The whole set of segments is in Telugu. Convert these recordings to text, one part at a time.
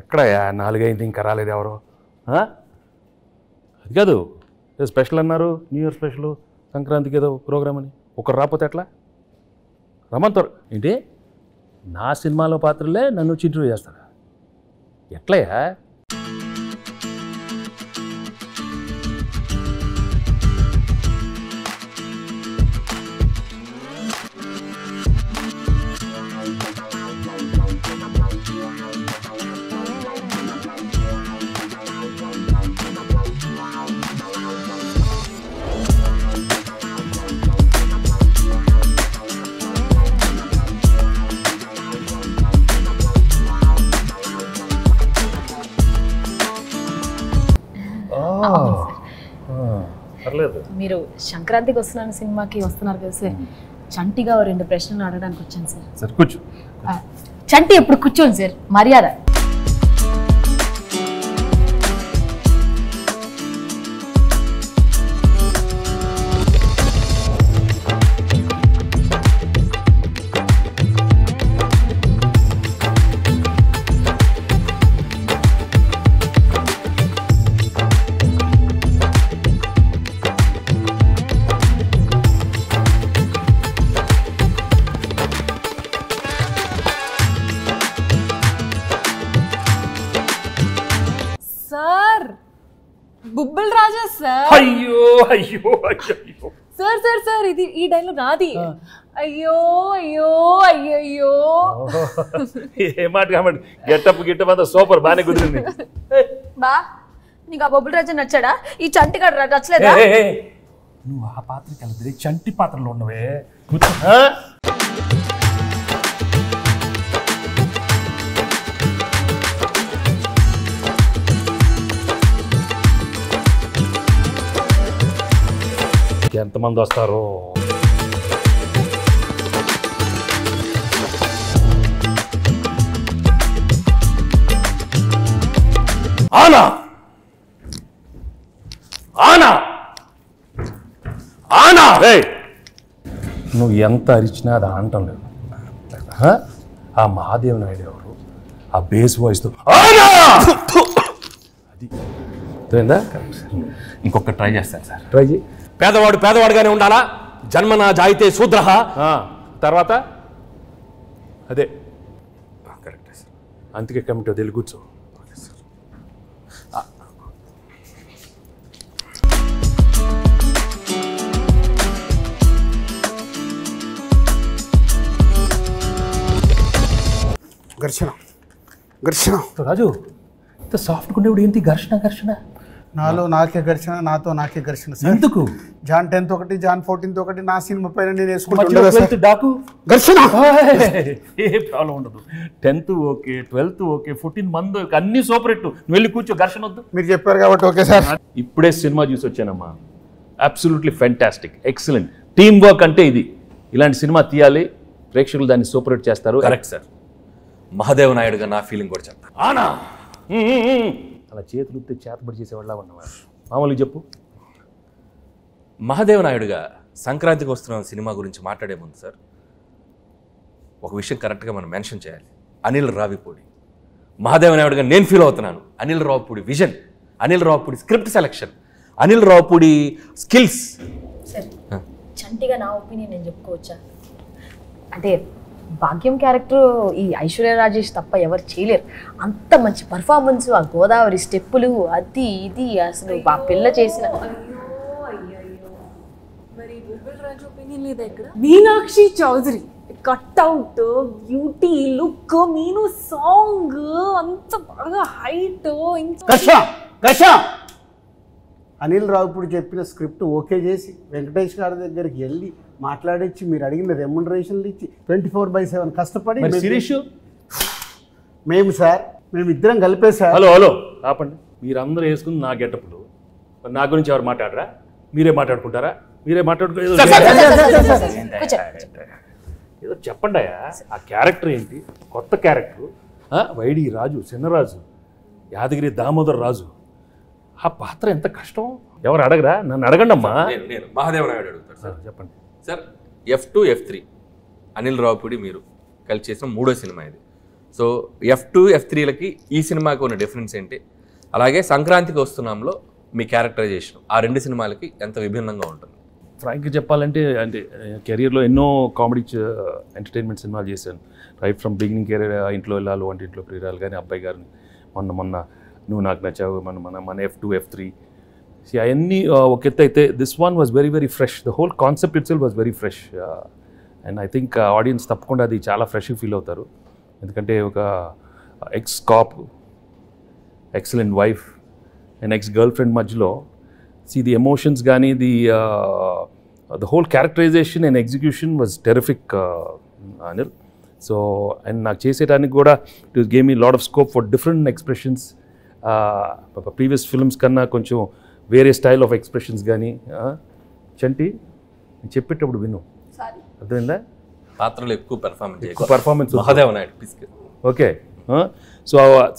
ఎక్కడయా 4 అయింది ఇంకా రాలేదు ఎవరు? అది కాదు, స్పెషల్ అన్నారు, న్యూ ఇయర్ స్పెషల్, సంక్రాంతికి ఏదో ప్రోగ్రామ్ అని. ఒకరు రాకపోతే ఎట్లా? రమ్మంటారు ఏంటి? నా సినిమాలో పాత్రలే నన్ను వచ్చి ఇంటర్వ్యూ చేస్తారా? ఎట్లయా? మీరు సంక్రాంతికి వస్తున్నాను సినిమాకి వస్తున్నారు కదా సార్, చంటిగా 2 ప్రశ్నలు అడగడానికి వచ్చాను సార్. సార్ కూర్చో. చంటి ఎప్పుడు కూర్చోండి సార్, మర్యాద. బుబ్బుల్ రాజా సార్. అయ్యో అయ్యో అయ్యో సార్ సార్ సార్ ఇది ఈ డైలాగ్ నాది. అయ్యో అయ్యో అయ్యో ఏ మాట కాబట్టి గెట్టప్ అంతా సూపర్, బాగానే కుదిరింది. బా నీకు ఆ బొబ్బుల్ రాజా నచ్చాడా? ఈ చంటిగాడు నచ్చలేదా? నువ్వు ఆ పాత్రకి వెళ్తే చంటి పాత్రలో ఉన్నవే. ఎంతమంది వస్తారు? ఆనా ఆనా ఆనా నువ్వు ఎంత అరిచినా అది ఆనటం లేదు. ఆ మహాదేవ్ నాయుడు ఎవరు? ఆ బేస్ వాయిస్తో అది తెలియదా? ఇంకొక ట్రై చేస్తాను సార్. ట్రై చేయి. పేదవాడు పేదవాడుగానే ఉండాలా, జన్మనా జాయితే శూద్ర. తర్వాత అదే కరెక్టే సార్. అందుకే కమిటీ వదిలి కూర్చో. ఘర్షణ ఘర్షణ. రాజు ఇంత సాఫ్ట్గా ఉండేవాడు ఏంటి ఘర్షణ ఘర్షణ? నాలో నాకే ఘర్షణ, నాతో నాకే ఘర్షణ. ఎందుకు? జాన్ 10th ఒకటి, జాన్ 14th ఒకటి, నా సినిమా పైన నేను వేసుకుంటా డాకు. ఘర్షణ ఏ ప్రాబ్లం ఉండదు. 10th ఓకే, 12th ఓకే, 14 మంది అన్ని సూపర్ హిట్. నువ్వు వెళ్ళి కూర్చో, ఘర్షణ వద్దు. మీరు చెప్పారు కాబట్టి ఓకే సార్. ఇప్పుడే సినిమా చూసి వచ్చానమ్మా. Absolutely fantastic, excellent. Team work అంటే ఇది. ఇలాంటి సినిమా తీయాలి, ప్రేక్షకులు దాన్ని సూపర్ హిట్ చేస్తారు. Correct sir. మహాదేవ్ నాయుడుగా నా ఫీలింగ్ కూడా చెప్తాను. ఆనా అలా చేతులు ఉత్తే చేతబడి చేసేవాళ్ళ ఉన్నవారు. మామూలుగా చెప్పు. మహాదేవ్ నాయుడుగా సంక్రాంతికి వస్తున్న సినిమా గురించి మాట్లాడే ముందు సార్ ఒక విషయం కరెక్ట్గా మనం మెన్షన్ చేయాలి. అనిల్ రావిపూడి మహాదేవ్ నాయుడుగా నేను ఫీల్ అవుతున్నాను. Anil Ravipudi vision, Anil Ravipudi script selection, Anil Ravipudi skills. చంటిగా నా ఒపీనియన్ నేను చెప్పుకోవచ్చా? అంటే భాగ్యం క్యారెక్టర్ ఈ ఐశ్వర్య రాజేష్ తప్ప ఎవరు చేయలేరు. అంత మంచి పర్ఫార్మెన్స్, ఆ గోదావరి స్టెప్పులు, అది ఇది అసలు ఆ పిల్ల చేసిన. Meenakshi Chaudhary cutout, beauty, look, మీను సాంగ్ అంత బాగా హైట్. అనిల్ రావిపూడి చెప్పిన స్క్రిప్ట్ ఓకే చేసి వెంకటేష్ గారి దగ్గరికి వెళ్ళి మాట్లాడించి మీరు అడిగిన రెమ్యునరేషన్లు ఇచ్చి 24/7 కష్టపడి మేము సార్ మేమిద్దరం కలిపే సార్. హలో హలో ఆపండి. మీరందరూ వేసుకుని నా గెటప్లు, నా గురించి ఎవరు మాట్లాడరా? మీరే మాట్లాడుకుంటారా? మీరే ఏదో చెప్పండి అయ్యా. ఆ క్యారెక్టర్ ఏంటి? కొత్త క్యారెక్టర్. వైడి రాజు, చిన్నరాజు, యాదగిరి దామోదర్ రాజు. ఆ పాత్ర ఎంత కష్టం. ఎవరు అడగరా? నన్ను అడగండి అమ్మా. నేను మహాదేవ్ నాయుడు అడుగుతాను సార్. చెప్పండి sir. F2, F3 Anil Ravipudi మీరు కలిసి చేసిన 3వ సినిమా ఇది. సో F2 F3లకి ఈ సినిమాకి ఉన్న డిఫరెన్స్ ఏంటి, అలాగే సంక్రాంతికి వస్తున్నాంలో మీ క్యారెక్టరైజేషన్ ఆ 2 సినిమాలకి ఎంత విభిన్నంగా ఉంటుంది? ఫ్రాంక్గా చెప్పాలంటే అంటే కెరియర్లో ఎన్నో కామెడీ ఎంటర్టైన్మెంట్ సినిమాలు చేశాను. రైట్ ఫ్రమ్ బిగినింగ్ కెరీర్, ఇంట్లో వెళ్ళాలి, వంటింట్లో ప్రియురాలు కానీ, అబ్బాయి గారిని, మొన్న నువ్వు నాకు నచ్చావు, మన F2 F3 అవన్నీ ఒక ఎత్తు అయితే this one was very very fresh. The whole concept it self was very fresh and I think audience తప్పకుండా అది చాలా ఫ్రెష్గా ఫీల్ అవుతారు. ఎందుకంటే ఒక X cap, excellent wife and ex girl friend మధ్యలో ది ఎమోషన్స్ కానీ the whole characterization and execution was terrific, Anil. So and నాకు చేసేటానికి కూడా it gave me a lot of scope for different expressions. Previous films కన్నా కొంచెం వేరే స్టైల్ ఆఫ్ ఎక్స్ప్రెషన్స్ కానీ. చంటి నేను చెప్పేటప్పుడు విను, అర్థమైందా? పాత్రలు ఎక్కువ performance Mahadev Naidu. Okay,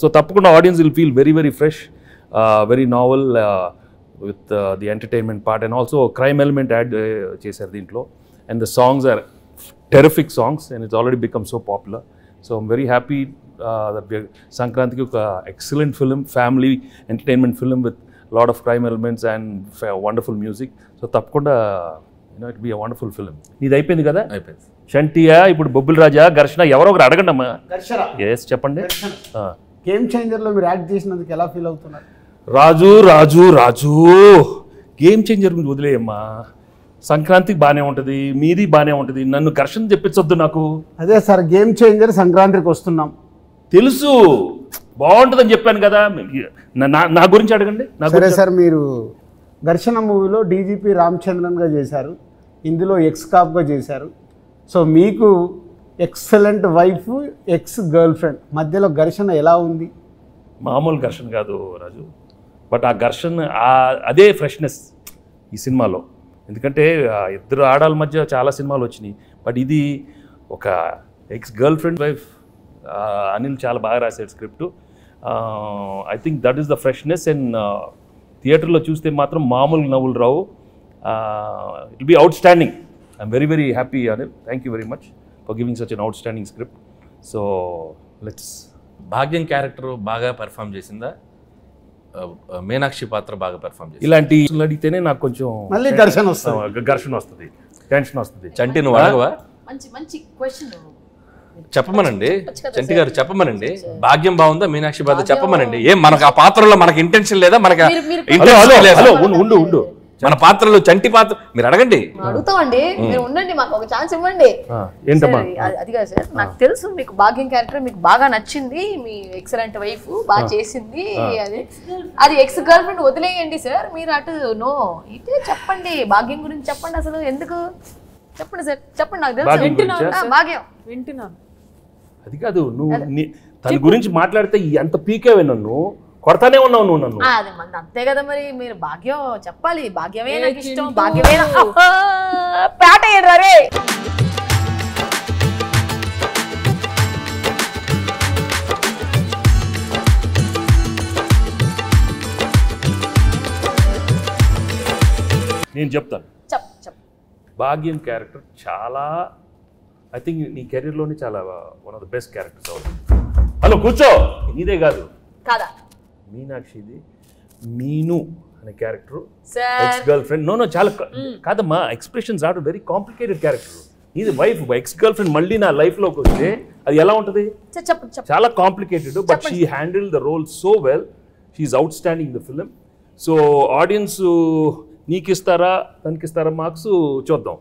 so తప్పకుండా audience will feel very very fresh, very novel with the entertainment part and also crime element add చేశారు దీంట్లో. And the songs are terrific songs and it's already become so popular. So I'm very happy that we are సంక్రాంతికి ఒక excellent film, family entertainment film with lot of crime elements and wonderful music. So తప్పకుండా it be a wonderful film. నీది అయిపోయింది కదా? అయిపోయింది. షంటియా, ఇప్పుడు బొబ్బిల్ రాజా, ఘర్షణ, ఎవరో ఒకరు అడగండి అమ్మా. ఎస్ చెప్పండి. గేమ్ చేంజర్లో మీరు యాక్ట్ చేసినందుకు ఎలా ఫీల్ అవుతున్నారు? రాజు రాజు రాజు గేమ్ చేంజర్ గురించి వదిలేయమ్మా. సంక్రాంతికి బాగానే ఉంటుంది, మీది బాగానే ఉంటుంది, నన్ను ఘర్షణ చెప్పించొద్దు నాకు. అదే సార్, గేమ్ చేంజర్ సంక్రాంతికి వస్తున్నాం తెలుసు, బాగుంటుందని చెప్పాను కదా. నా గురించి అడగండి. సరే సార్, మీరు ఘర్షణ మూవీలో డీజీపీ రామచంద్రన్గా చేశారు, ఇందులో ఎక్స్ కాప్గా చేశారు. సో మీకు excellent wife, ex girl friend మధ్యలో ఘర్షణ ఎలా ఉంది? మామూలు ఘర్షణ కాదు రాజు, బట్ ఆ ఘర్షణ అదే ఫ్రెష్నెస్ ఈ సినిమాలో. ఎందుకంటే ఇద్దరు ఆడాల మధ్య చాలా సినిమాలు వచ్చినాయి, బట్ ఇది ఒక ex girlfriend wife. Anil చాలా బాగా రాశాడు script. I think that is the freshness. And థియేటర్లో చూస్తే మాత్రం మామూలు నవ్వులు రావు. It be outstanding. I'm very very happy Anil. Thank you very much for giving such an outstanding script. So let's. భాగ్యం క్యారెక్టర్ బాగా పెర్ఫామ్ చేసిందా, మీనాక్షి పాత్ర బాగా పెర్ఫామ్ చేసింది? ఇలాంటి అడిగితేనే నాకు కొంచెం మళ్ళీ ఘర్షణ వస్తుంది, టెన్షన్ వస్తుంది. చంటి నువ్వు అడగవా? మంచి క్వశ్చన్ చెప్పమనండి, చంటి గారు చెప్పమనండి. భాగ్యం బాగుందా, మీనాక్షి పాత్ర చెప్పమనండి. ఏం మనకు ఆ పాత్రలో మనకి ఇంటెన్షన్ లేదా? మనకు ఉండు మన పాత్రలో చంటి పాత్ర మీరు అడగండి. అడుగుతామండి, మీరు ఉండండి, మాకు ఒక ఛాన్స్ ఇవ్వండి. అది కాదు సార్, నాకు తెలుసు మీకు భాగ్యం క్యారెక్టర్ మీకు బాగా నచ్చింది, మీ ఎక్సలెంట్ వైఫ్ బాగా చేసింది, అది ఎక్స్ గర్ల్ ఫ్రెండ్ వదిలేయండి సార్. మీరు అటు నో ఇటే చెప్పండి, భాగ్యం గురించి చెప్పండి. అసలు ఎందుకు చెప్పండి సార్, చెప్పండి. నాకు తెలుసు భాగ్యం వింటున్నాను. అది కాదు, నువ్వు తన గురించి మాట్లాడితే ఎంత పీకేవే, నన్ను కొడతానే ఉన్నావు నువ్వు నన్ను. అది మంది అంతే కదా మరి. మీరు భాగ్యం చెప్పాలి, భాగ్యమే నాకు ఇష్టం, భాగ్యమే పేట ఏడ్రారే. నేను చెప్తాను. భాగ్యం క్యారెక్టర్ చాలా, ఐ థింక్ నీ కెరీర్లోనే చాలా one of the best characters అవుతుంది. హలో కూర్చో, నీదే కాదు కాదా మీనాక్షిది. మీను అనే character ex girlfriend. No చాలా కాదమ్మా, expressions are very complicated character. ఇది వైఫ్, ఎక్స్ గర్ల్ ఫ్రెండ్ మళ్ళీ నా లైఫ్లోకి వస్తే అది ఎలా ఉంటుంది? చాలా complicated, but she handle the role so well. She's outstanding the film. So audience నీకు ఇస్తారా తనకి ఇస్తారా మార్క్స్ చూద్దాం,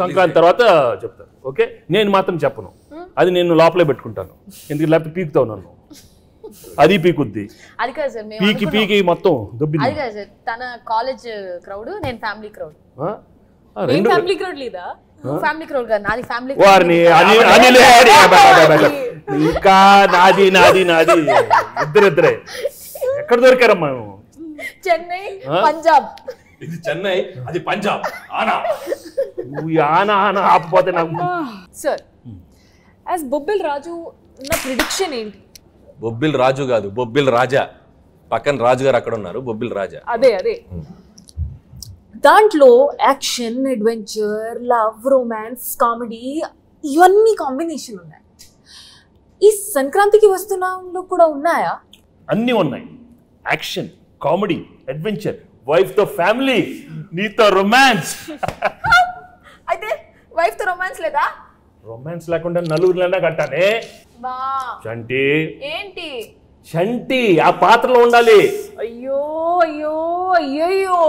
సంక్రాంతి తర్వాత చెప్తాను. ఓకే, నేను మాత్రం చెప్పను, అది నేను లోపలే పెట్టుకుంటాను. ఎందుకు లేకపోతే పీకుతావు నన్ను, అది పీకుద్ది. అది కాదు సార్, పీకి మొత్తం దొబ్బింది. అది కాదు సార్, తన కాలేజ్ క్రౌడ్, నేను ఫ్యామిలీ క్రౌడ్. ఫ్యామిలీ క్రౌడ్ లేదా? ఫ్యామిలీ క్రౌడ్ కాదు, నాది ఫ్యామిలీ. వారిని ఇంకా నాది ఇద్దరిద్దరే. ఎక్కడ దొరికారమ్మా? చెన్నై, పంజాబ్. ఇది చెన్నై, అది పంజాబ్. నువ్వు ఆనా ఆపపోతే నాకు. సార్ యాజ్ బొబ్బిల్ రాజు నా ప్రిడిక్షన్ ఏంటి? బొబ్బిల్ రాజు కాదు, బొబ్బిల్ రాజా. పక్కన రాజు గారు అక్కడ ఉన్నారు, బొబ్బిల్ రాజా. అదే దాంట్లో action, adventure, love, romance, comedy ఇవన్నీ కాంబినేషన్ ఉన్నాయి. ఈ సంక్రాంతికి వస్తున్నాంలో కూడా ఉన్నాయా? అన్నీ ఉన్నాయి. యాక్షన్, కామెడీ, అడ్వెంచర్, వైఫ్ తో ఫ్యామిలీ, నీతో రొమాన్స్. అయితే వైఫ్ తో రొమాన్స్ లేదా? రొమాన్స్ లేకుండా నలుగురిలోనే కట్టానే. బా చంటి ఏంటి? చంటి ఆ పాత్రలో ఉండాలి. అయ్యో అయ్యో అయ్యో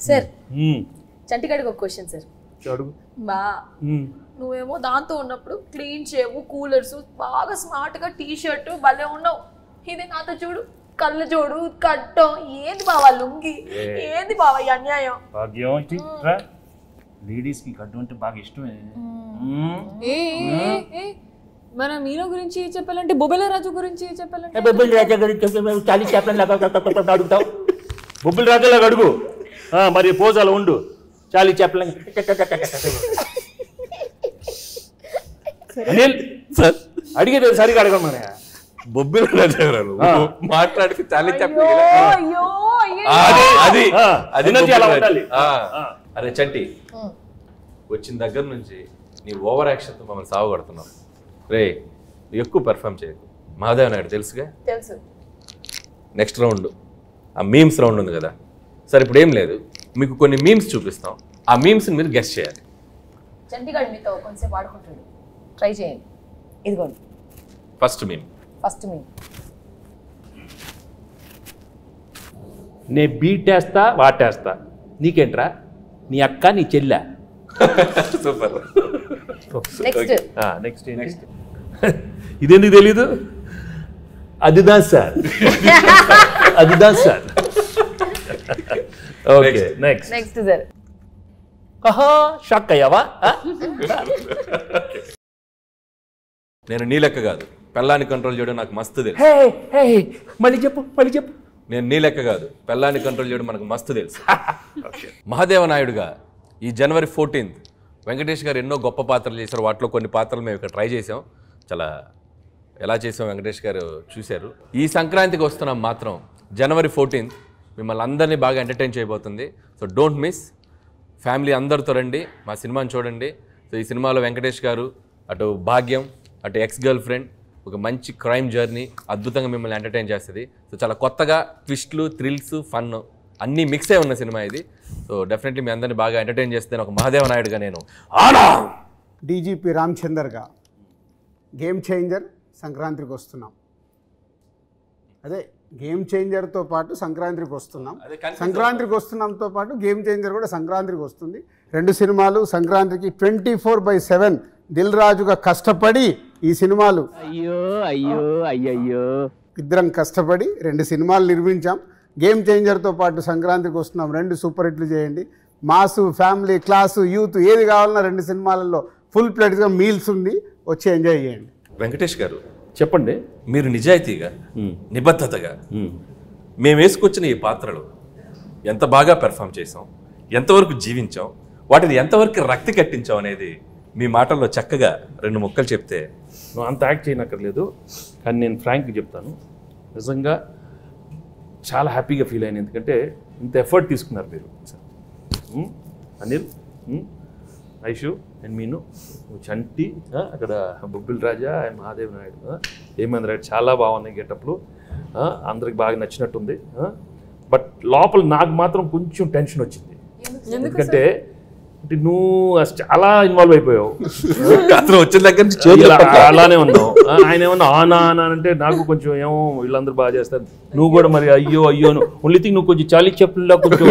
సార్, చంటిగాడికి ఒక క్వశ్చన్ సార్. అడుగు. బా నువ్వేమో దాంతో ఉన్నప్పుడు క్లీన్ షేవ్, కూలర్స్, బాగా స్మార్ట్ గా టీ షర్ట్ భలే ఉన్నావు. ఇది నాతో చూడు, కళ్ళు చూడు, కట్టం. ఏంది బావా లుంగి? ఏంది బావా ఈ అన్యాయం? భాగ్యం లేడీస్ కి కట్టు అంటే బాగా ఇష్టమే. మన మీలో గురించి చెప్పాలంటే బొబ్బిల రాజు గురించి చెప్పాలంటే బొబ్బిల్ రాజా గురించి చాలీ చెప్పండి అడుగుతావు. బొబ్బిల్ రాజాలాగా అడుగు. మరి పోజాలు ఉండు. చాలీ చెప్పలేం. అనిల్ సార్ అడిగేది సరిగా అడగమని. బొబ్బిల రాజా గారు మాట్లాడితే చాలా చెప్పి అయ్యో అది ఎనర్జీ అలా ఉండాలి. అరే చంటి, వచ్చిన దగ్గర నుంచి నీ ఓవర్ యాక్షన్తో మమ్మల్ని సాగుకొడుతున్నావు. రే ఎక్కువ పెర్ఫామ్ చేయకు. మహాదేవ్ నాయుడు తెలుసుగా. తెలుసు. నెక్స్ట్ రౌండ్ ఆ మీమ్స్ రౌండ్ ఉంది కదా సార్. ఇప్పుడు ఏం లేదు, మీకు కొన్ని మీమ్స్ చూపిస్తాం. ఆ మీమ్స్ని మీరు గెస్ట్ చేయాలి. చంటిగాడు మీతో కొంచెంసేపు ఆడుకుంటాడు, ట్రై చేయండి. ఇదిగోండి ఫస్ట్ మీమ్. ఫస్ట్ మీ నే బీటేస్తా వాటేస్తా, నీకేంట్రా? నీ అక్క నీ చెల్లె. సూపర్. నెక్స్ట్ నెక్స్ట్ నెక్స్ట్ ఇదెందుకు తెలీదు? అదిదా సార్, అదిదా sir. Okay next. Next sir. Shock అయ్యావా? నేను నీ లెక్క కాదు, పెళ్ళాన్ని కంట్రోల్ చేయడం నాకు మస్తు తెలుసు. మళ్ళీ చెప్పు, మళ్ళీ చెప్పు. నేను నీ లెక్క కాదు, పెళ్ళాన్ని కంట్రోల్ చేయడం మనకు మస్తు తెలుసు. మహాదేవ నాయుడుగా ఈ జనవరి 14th వెంకటేష్ గారు ఎన్నో గొప్ప పాత్రలు చేశారు. వాటిలో కొన్ని పాత్రలు మేము ఇక్కడ ట్రై చేసాం. చాలా ఎలా చేసాం వెంకటేష్ గారు చూశారు. ఈ సంక్రాంతికి వస్తున్నాం మాత్రం జనవరి 14th మిమ్మల్ని అందరినీ బాగా ఎంటర్టైన్ చేయబోతుంది. So don't miss. ఫ్యామిలీ అందరితో రండి, మా సినిమాని చూడండి. సో ఈ సినిమాలో వెంకటేష్ గారు, అటు భాగ్యం, అటు ఎక్స్ గర్ల్ ఫ్రెండ్, ఒక మంచి క్రైమ్ జర్నీ అద్భుతంగా మిమ్మల్ని ఎంటర్టైన్ చేస్తుంది. సో చాలా కొత్తగా ట్విస్ట్లు, థ్రిల్స్, ఫన్ అన్నీ మిక్స్ అయి ఉన్న సినిమా ఇది. సో డెఫినెట్లీ మీ అందరినీ బాగా ఎంటర్టైన్ చేస్తే ఒక మహాదేవ నాయుడుగా నేను డీజీపీ రామచందర్గా గేమ్ చేంజర్ సంక్రాంతికి వస్తున్నాం. అదే గేమ్ చేంజర్తో పాటు సంక్రాంతికి వస్తున్నాం. సంక్రాంతికి వస్తున్నాంతో పాటు గేమ్ చేంజర్ కూడా సంక్రాంతికి వస్తుంది. రెండు సినిమాలు సంక్రాంతికి 24/7 దిల్ రాజుగా కష్టపడి ఈ సినిమాలు ఇద్దరం కష్టపడి రెండు సినిమాలు నిర్మించాం. గేమ్ చేంజర్తో పాటు సంక్రాంతికి వస్తున్నాం. రెండు సూపర్ హిట్లు చేయండి. మాసు, ఫ్యామిలీ, క్లాసు, యూత్ ఏది కావాలన్నా రెండు సినిమాలలో ఫుల్ ప్లేట్గా మీల్స్ ఉంది, వచ్చి ఎంజాయ్ చేయండి. వెంకటేష్ గారు చెప్పండి. మీరు నిజాయితీగా, నిబద్ధతగా మేము వేసుకొచ్చిన ఈ పాత్రలు ఎంత బాగా పెర్ఫామ్ చేసాం, ఎంతవరకు జీవించాం, వాటిని ఎంతవరకు రక్తి కట్టించాం అనేది మీ మాటల్లో చక్కగా రెండు ముక్కలు చెప్తే. నువ్వు అంత యాక్ట్ చేయనక్కర్లేదు, కానీ నేను ఫ్రాంక్గా చెప్తాను. నిజంగా చాలా హ్యాపీగా ఫీల్ అయ్యాను. ఎందుకంటే ఇంత ఎఫర్ట్ తీసుకున్నారు మీరు. అనిల్, ఐషు అండ్ మీను, చంటి, అక్కడ బొబ్బిల్ రాజా అండ్ మహాదేవ్ నాయుడు, హేమంత్ రాయుడు చాలా బాగున్నాయి గెటప్లు. అందరికి బాగా నచ్చినట్టుంది. బట్ లోపల నాకు మాత్రం కొంచెం టెన్షన్ వచ్చింది. ఎందుకంటే నువ్వు చాలా ఇన్వాల్వ్ అయిపోయావు. వచ్చిన దగ్గర నుంచి అలానే ఉన్నావు. ఆయన ఏమన్నా ఆనా అంటే నాకు కొంచెం ఏమో వీళ్ళందరూ బాగా చేస్తారు, నువ్వు కూడా మరి అయ్యో అయ్యో ఓన్లీ థింగ్ నువ్వు కొంచెం చాలీ చెప్పుల్లో కొంచెం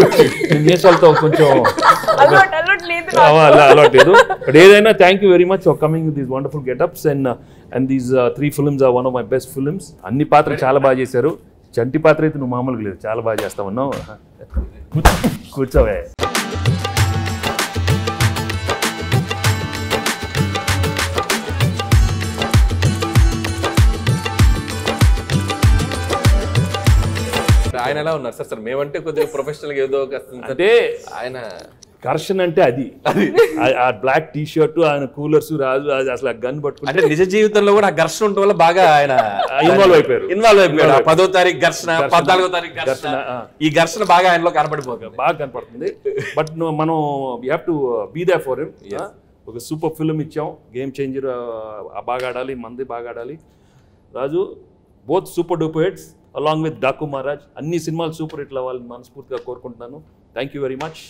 నేసాలతో కొంచెం అలవాటు లేదు. బట్ ఏదైనా thank you very much for coming with these wonderful getups and these 3 films are one of my best films. అన్ని పాత్రలు చాలా బాగా చేశారు. చంటి పాత్ర అయితే నువ్వు మామూలుగా లేదు, చాలా బాగా చేస్తా ఉన్నావు. కూర్చోవే. ఆయన ఎలా ఉన్నారు సార్? సార్ మేమంటే కొద్దిగా ప్రొఫెషనల్ గా ఏదో అంటే ఆయన ఘర్షణ అంటే అది ఆ బ్లాక్ టీ షర్ట్, ఆయన కూలర్స్, రాజు అసలు గన్ పట్టుకుంటే అంటే నిజ జీవితంలో కూడా ఆ ఘర్షణ ఉండటం వల్ల బాగా ఆయన ఇన్వాల్వ్ అయిపోయారు. 10వ తారీఖు ఘర్షణ, 14వ తారీఖు ఘర్షణ, ఈ ఘర్షణ బాగా ఆయనలో కనపడిపోతుంది, బాగా కనపడుతుంది. బట్ మనం we have to be there for him. ఒక సూపర్ ఫిల్మ్ ఇచ్చాం, గేమ్ చేంజర్. బాగా ఆడాలి, మంది బాగా ఆడాలి. Raju both super duper hits along with Daaku Maharaj. అన్ని సినిమాలు సూపర్ హిట్లు అవ్వాలని మనస్ఫూర్తిగా కోరుకుంటున్నాను. Thank you very much.